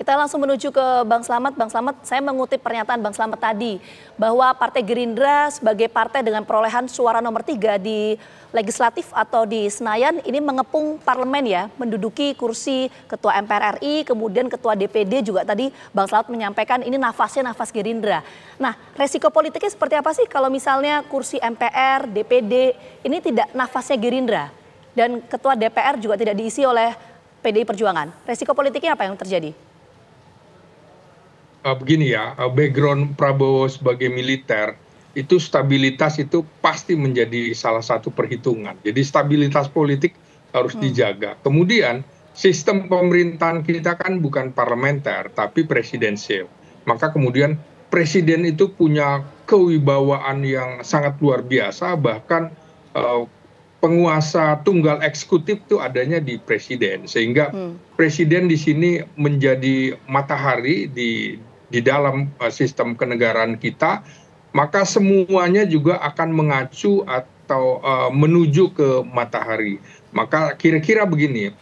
Kita langsung menuju ke Bang Slamet. Bang Slamet, saya mengutip pernyataan Bang Slamet tadi bahwa Partai Gerindra sebagai partai dengan perolehan suara nomor 3 di legislatif atau di Senayan ini mengepung parlemen ya, menduduki kursi Ketua MPR RI, kemudian Ketua DPD juga tadi Bang Slamet menyampaikan ini nafasnya nafas Gerindra. Nah, resiko politiknya seperti apa sih kalau misalnya kursi MPR, DPD ini tidak nafasnya Gerindra dan Ketua DPR juga tidak diisi oleh PDI Perjuangan? Resiko politiknya apa yang terjadi? Begini ya, background Prabowo sebagai militer, itu stabilitas itu pasti menjadi salah satu perhitungan. Jadi stabilitas politik harus dijaga. Kemudian sistem pemerintahan kita kan bukan parlementer, tapi presidensial. Maka kemudian presiden itu punya kewibawaan yang sangat luar biasa, bahkan penguasa tunggal eksekutif itu adanya di presiden. Sehingga presiden di sini menjadi matahari di dalam sistem kenegaraan kita, maka semuanya juga akan mengacu atau menuju ke matahari. Maka kira-kira begini,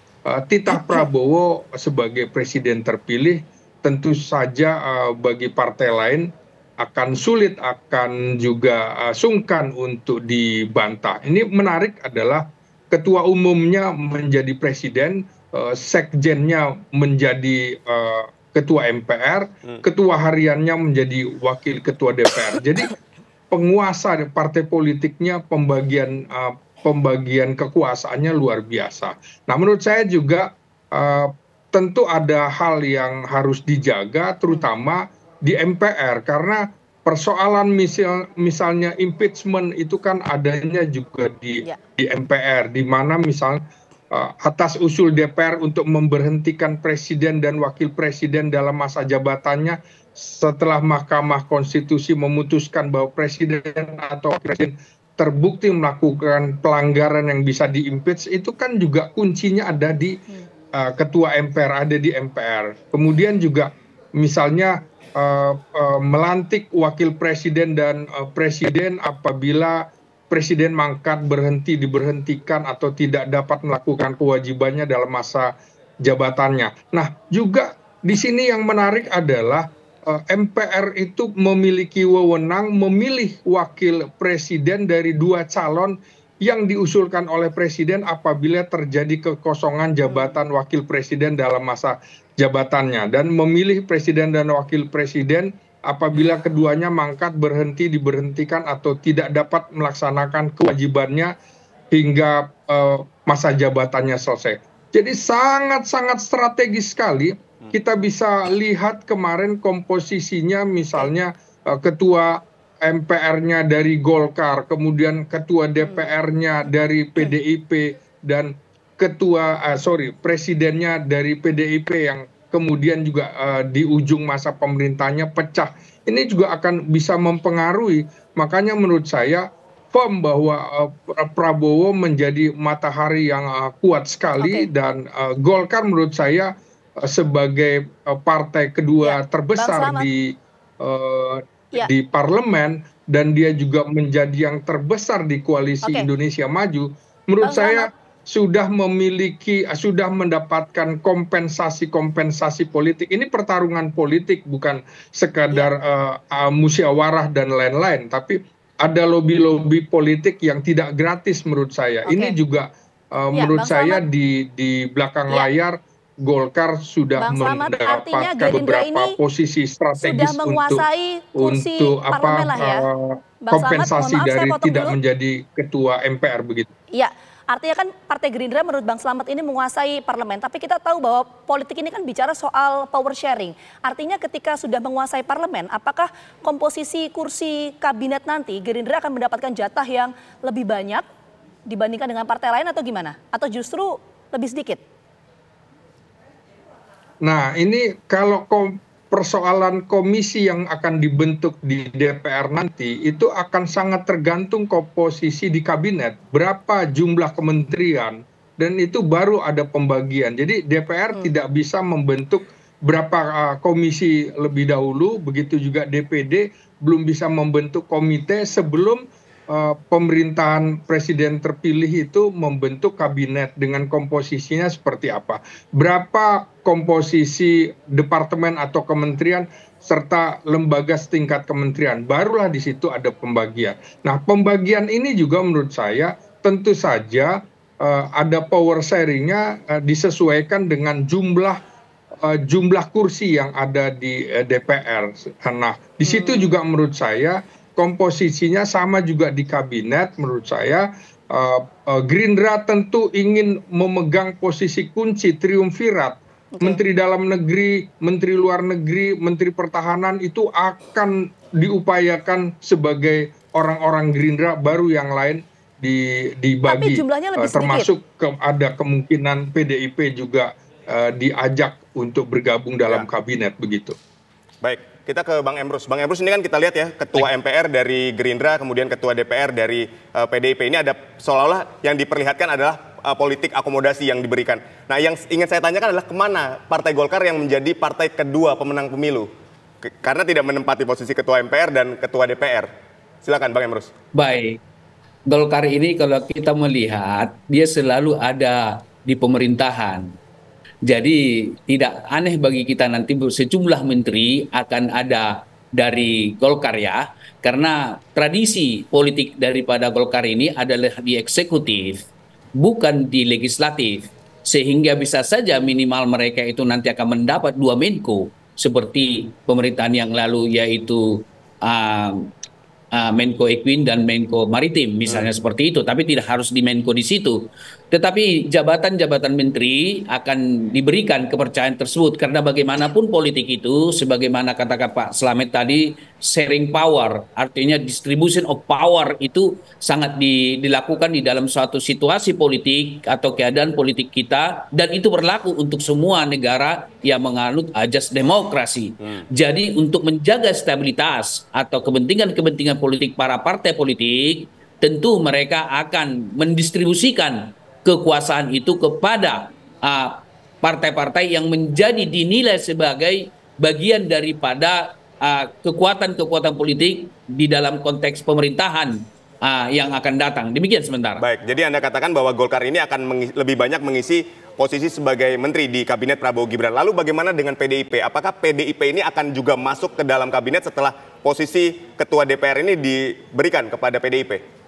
titah Prabowo sebagai presiden terpilih tentu saja bagi partai lain akan sulit, akan juga sungkan untuk dibantah. Ini menarik adalah ketua umumnya menjadi presiden, sekjennya menjadi ketua MPR, ketua hariannya menjadi wakil ketua DPR. Jadi penguasa partai politiknya, pembagian kekuasaannya luar biasa. Nah, menurut saya juga tentu ada hal yang harus dijaga, terutama di MPR, karena persoalan misalnya impeachment itu kan adanya juga di MPR, di mana misalnya atas usul DPR untuk memberhentikan presiden dan wakil presiden dalam masa jabatannya setelah Mahkamah Konstitusi memutuskan bahwa presiden atau presiden terbukti melakukan pelanggaran yang bisa diimpeach, itu kan juga kuncinya ada di ketua MPR, ada di MPR. Kemudian juga misalnya melantik wakil presiden dan presiden apabila presiden mangkat, berhenti, diberhentikan atau tidak dapat melakukan kewajibannya dalam masa jabatannya. Nah, juga di sini yang menarik adalah MPR itu memiliki wewenang memilih wakil presiden dari 2 calon yang diusulkan oleh presiden apabila terjadi kekosongan jabatan wakil presiden dalam masa jabatannya, dan memilih presiden dan wakil presiden apabila keduanya mangkat, berhenti, diberhentikan atau tidak dapat melaksanakan kewajibannya hingga masa jabatannya selesai. Jadi sangat-sangat strategis sekali. Kita bisa lihat kemarin komposisinya, misalnya ketua MPR-nya dari Golkar, kemudian ketua DPR-nya dari PDIP, dan presidennya dari PDIP yang kemudian juga di ujung masa pemerintahnya pecah. Ini juga akan bisa mempengaruhi. Makanya menurut saya firm bahwa Prabowo menjadi matahari yang kuat sekali, dan Golkar menurut saya sebagai partai kedua terbesar di parlemen, dan dia juga menjadi yang terbesar di koalisi Indonesia Maju, menurut saya sudah mendapatkan kompensasi politik. Ini pertarungan politik, bukan sekadar musyawarah dan lain-lain, tapi ada lobby-lobby politik yang tidak gratis menurut saya. Ini juga menurut saya di belakang layar Golkar sudah mendapatkan beberapa posisi strategis untuk kompensasi dari tidak menjadi ketua MPR begitu. Iya. Artinya kan Partai Gerindra menurut Bang Slamet ini menguasai parlemen, tapi kita tahu bahwa politik ini kan bicara soal power sharing. Artinya ketika sudah menguasai parlemen, apakah komposisi kursi kabinet nanti Gerindra akan mendapatkan jatah yang lebih banyak dibandingkan dengan partai lain atau gimana? Atau justru lebih sedikit? Nah, ini kalau persoalan komisi yang akan dibentuk di DPR nanti itu akan sangat tergantung komposisi di kabinet, berapa jumlah kementerian, dan itu baru ada pembagian. Jadi DPR tidak bisa membentuk berapa komisi lebih dahulu, begitu juga DPD belum bisa membentuk komite sebelum pemerintahan presiden terpilih itu membentuk kabinet dengan komposisinya seperti apa. Berapa komposisi departemen atau kementerian serta lembaga setingkat kementerian. Barulah di situ ada pembagian. Nah, pembagian ini juga menurut saya tentu saja ada power sharingnya disesuaikan dengan jumlah kursi yang ada di DPR. Nah, di situ juga menurut saya komposisinya sama juga di kabinet. Menurut saya Gerindra tentu ingin memegang posisi kunci triumvirat. Menteri Dalam Negeri, Menteri Luar Negeri, Menteri Pertahanan itu akan diupayakan sebagai orang-orang Gerindra, baru yang lain dibagi. Tapi jumlahnya lebih sedikit. Termasuk ada kemungkinan PDIP juga diajak untuk bergabung dalam kabinet begitu. Baik, kita ke Bang Emrus. Bang Emrus, ini kan kita lihat ya, Ketua MPR dari Gerindra, kemudian Ketua DPR dari PDIP. Ini ada seolah-olah yang diperlihatkan adalah politik akomodasi yang diberikan. Nah, yang ingin saya tanyakan adalah kemana Partai Golkar yang menjadi partai kedua pemenang pemilu? Karena tidak menempati posisi Ketua MPR dan Ketua DPR. Silakan Bang Emrus. Baik, Golkar ini kalau kita melihat, dia selalu ada di pemerintahan. Jadi tidak aneh bagi kita nanti sejumlah menteri akan ada dari Golkar ya. Karena tradisi politik daripada Golkar ini adalah di eksekutif, bukan di legislatif. Sehingga bisa saja minimal mereka itu nanti akan mendapat 2 Menko. Seperti pemerintahan yang lalu yaitu Menko Equine dan Menko Maritim misalnya seperti itu, tapi tidak harus di Menko di situ. Tetapi jabatan-jabatan menteri akan diberikan kepercayaan tersebut karena bagaimanapun politik itu, sebagaimana katakan Pak Slamet tadi, sharing power, artinya distribution of power itu sangat dilakukan di dalam suatu situasi politik atau keadaan politik kita, dan itu berlaku untuk semua negara yang menganut ajas demokrasi. Jadi untuk menjaga stabilitas atau kepentingan-kepentingan politik para partai politik, tentu mereka akan mendistribusikan kekuasaan itu kepada partai-partai yang menjadi dinilai sebagai bagian daripada kekuatan-kekuatan politik di dalam konteks pemerintahan yang akan datang. Demikian sementara. Baik, jadi Anda katakan bahwa Golkar ini akan lebih banyak mengisi posisi sebagai menteri di kabinet Prabowo Gibran. Lalu bagaimana dengan PDIP? Apakah PDIP ini akan juga masuk ke dalam kabinet setelah posisi Ketua DPR ini diberikan kepada PDIP?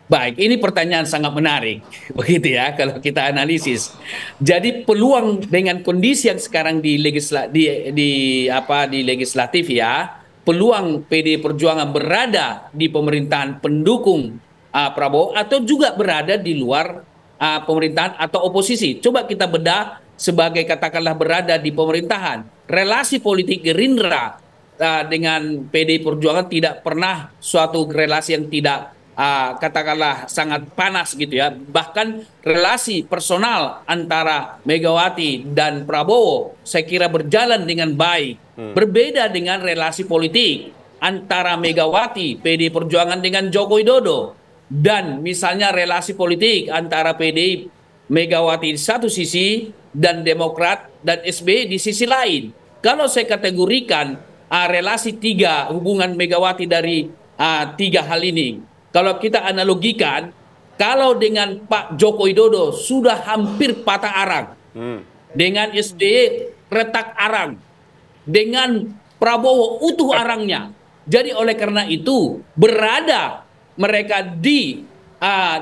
Baik, ini pertanyaan sangat menarik, begitu ya kalau kita analisis. Jadi peluang dengan kondisi yang sekarang di legislatif ya, peluang PD Perjuangan berada di pemerintahan pendukung Prabowo atau juga berada di luar pemerintahan atau oposisi. Coba kita bedah sebagai katakanlah berada di pemerintahan. Relasi politik Gerindra dengan PD Perjuangan tidak pernah suatu relasi yang tidak katakanlah sangat panas gitu ya. Bahkan relasi personal antara Megawati dan Prabowo saya kira berjalan dengan baik. Berbeda dengan relasi politik antara Megawati, PD Perjuangan dengan Joko Widodo. Dan misalnya relasi politik antara PD Megawati di satu sisi dan Demokrat dan SBY di sisi lain. Kalau saya kategorikan relasi hubungan Megawati dari 3 hal ini, kalau kita analogikan, kalau dengan Pak Joko Widodo sudah hampir patah arang, dengan SBY retak arang, dengan Prabowo utuh arangnya. Jadi oleh karena itu berada mereka di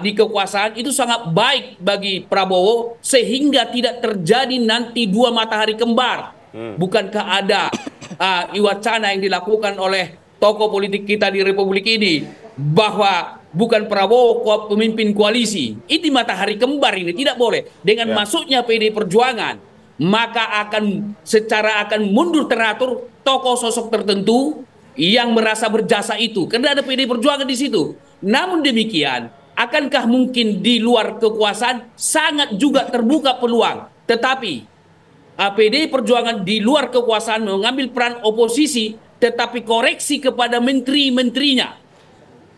kekuasaan itu sangat baik bagi Prabowo sehingga tidak terjadi nanti 2 matahari kembar. Bukankah ada wacana yang dilakukan oleh tokoh politik kita di Republik ini bahwa bukan Prabowo pemimpin koalisi, ini matahari kembar ini tidak boleh. Dengan masuknya PD Perjuangan, maka akan mundur teratur tokoh sosok tertentu yang merasa berjasa itu, karena ada PD Perjuangan di situ. Namun demikian, akankah mungkin di luar kekuasaan sangat juga terbuka peluang, tetapi PD Perjuangan di luar kekuasaan mengambil peran oposisi, tetapi koreksi kepada menteri-menterinya.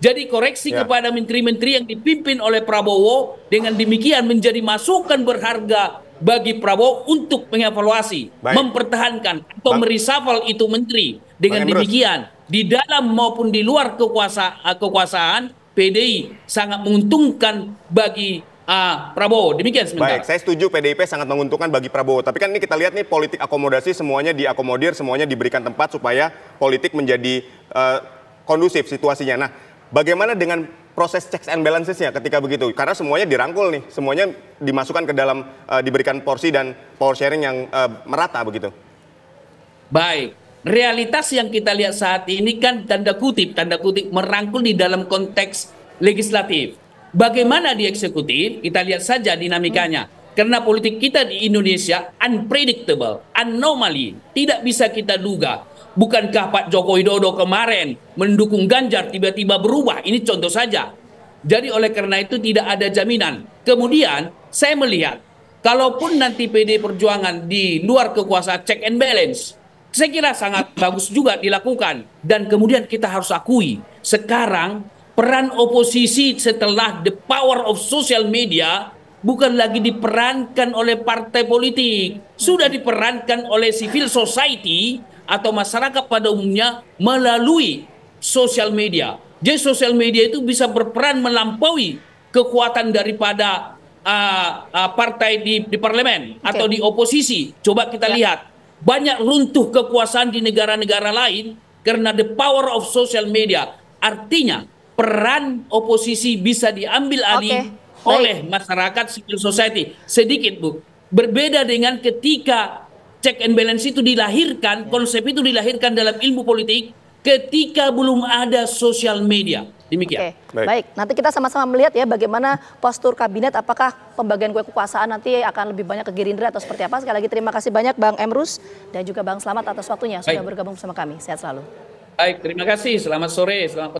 Jadi koreksi kepada menteri-menteri yang dipimpin oleh Prabowo, dengan demikian menjadi masukan berharga bagi Prabowo untuk mengevaluasi, mempertahankan atau mereshuffle itu menteri. Dengan demikian, di dalam maupun di luar kekuasaan, PDI sangat menguntungkan bagi Prabowo. Demikian sementara. Baik, saya setuju PDIP sangat menguntungkan bagi Prabowo. Tapi kan ini kita lihat nih politik akomodasi, semuanya diakomodir, semuanya diberikan tempat supaya politik menjadi kondusif situasinya. Nah, bagaimana dengan proses checks and balancesnya ketika begitu? Karena semuanya dirangkul nih, semuanya dimasukkan ke dalam, diberikan porsi dan power sharing yang merata begitu. Baik, realitas yang kita lihat saat ini kan tanda kutip merangkul di dalam konteks legislatif. Bagaimana di eksekutif, kita lihat saja dinamikanya. Karena politik kita di Indonesia unpredictable, anomaly, tidak bisa kita duga. Bukankah Pak Joko Widodo kemarin mendukung Ganjar tiba-tiba berubah? Ini contoh saja. Jadi oleh karena itu tidak ada jaminan. Kemudian saya melihat, kalaupun nanti PD Perjuangan di luar kekuasaan check and balance, saya kira sangat bagus juga dilakukan. Dan kemudian kita harus akui, sekarang peran oposisi setelah the power of social media bukan lagi diperankan oleh partai politik, sudah diperankan oleh civil society atau masyarakat pada umumnya melalui sosial media. Jadi sosial media itu bisa berperan melampaui kekuatan daripada partai di parlemen atau di oposisi. Coba kita lihat, banyak runtuh kekuasaan di negara-negara lain karena the power of social media. Artinya peran oposisi bisa diambil alih oleh masyarakat civil society. Sedikit Bu, berbeda dengan ketika check and balance itu dilahirkan, konsep itu dilahirkan dalam ilmu politik ketika belum ada sosial media. Demikian. Baik, nanti kita sama-sama melihat ya bagaimana postur kabinet, apakah pembagian kekuasaan nanti akan lebih banyak ke Gerindra atau seperti apa. Sekali lagi terima kasih banyak Bang Emrus dan juga Bang Slamet atas waktunya sudah bergabung bersama kami. Sehat selalu. Baik, terima kasih. Selamat sore. Selamat